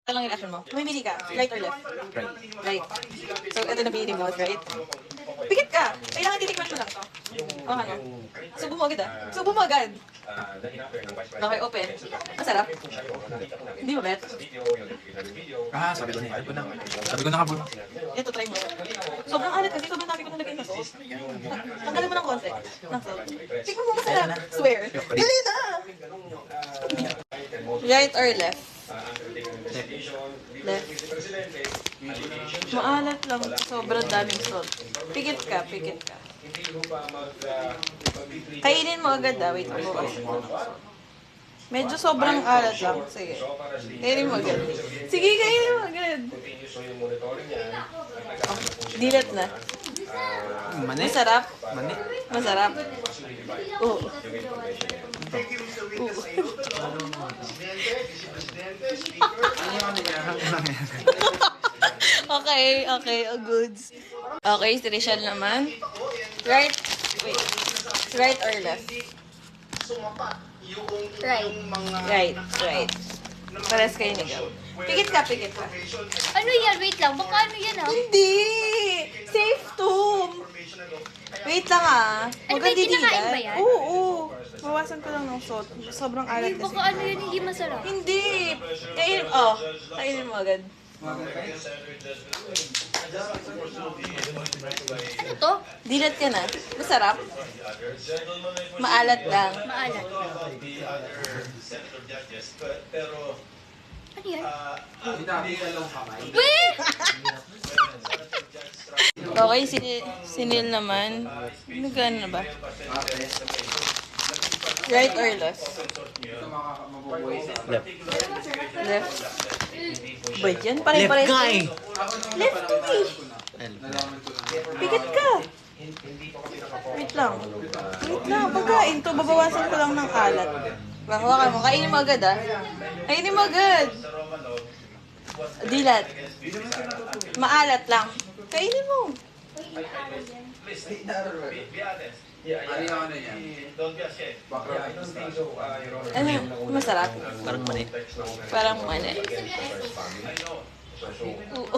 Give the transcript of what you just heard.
Ano lang yung reaction mo? Mamimili ka. Right or left? Right. So, ito na pinili mo, right? Pikit ka! Kailangan titikman mo lang to. O, ano? Subo mo agad ah. Subo mo agad! Okay, open. Masarap. Hindi mo bet? Sabi ko na yun. Sabi ko na kabul. Ito, try mo. Sobrang alat kasi, sobrang dami ko nalagay na to. Tanggalin mo ng konti. Ng salt. Tignan mo masarap. Swear. Dali na! Right or left? Left. Maalat lang. Sobrang daming salt. Pikit ka, pikit ka. Kainin mo agad ah. Wait, bukas. Medyo sobrang alat lang. Sige. Kainin mo agad. Sige, kainin mo agad. Oh, dilat na. Mani? Masarap? Mani? Masarap? Oo. Okay, okay, oh goods. Okay, si Rachel naman. Right? Wait. Right or left? Right. Right, right. Pares kayo ni Gab. Pikit ka, pikit ka. Ano yan? Wait lang. Baka ano yan ah? Hindi! Safe to! Wait lang ah. Ano ba, kinakain ba yan? Oo. Bawasan ko lang ng salt. Sobrang alat kasi. Baka ano yun, hindi masarap. Hindi! Kainin mo agad. Ito? Dilat ka na. Masarap. Maalat lang. Maalat. Ano yan? Weh! Okay, sinil naman. Nagano na ba? Right or left? Left. Left. Ba yan? Pare-pare. Left guy! Left to me. Pikit ka. Wait lang. Wait lang. Pagkain to, babawasan ko lang ng alat. Hawakan mo. Kainin mo agad ah. Kainin mo agad. Dilat. Maalat lang. Kainin mo. Ano? Masarap? Parang mani. Parang mani. Oo.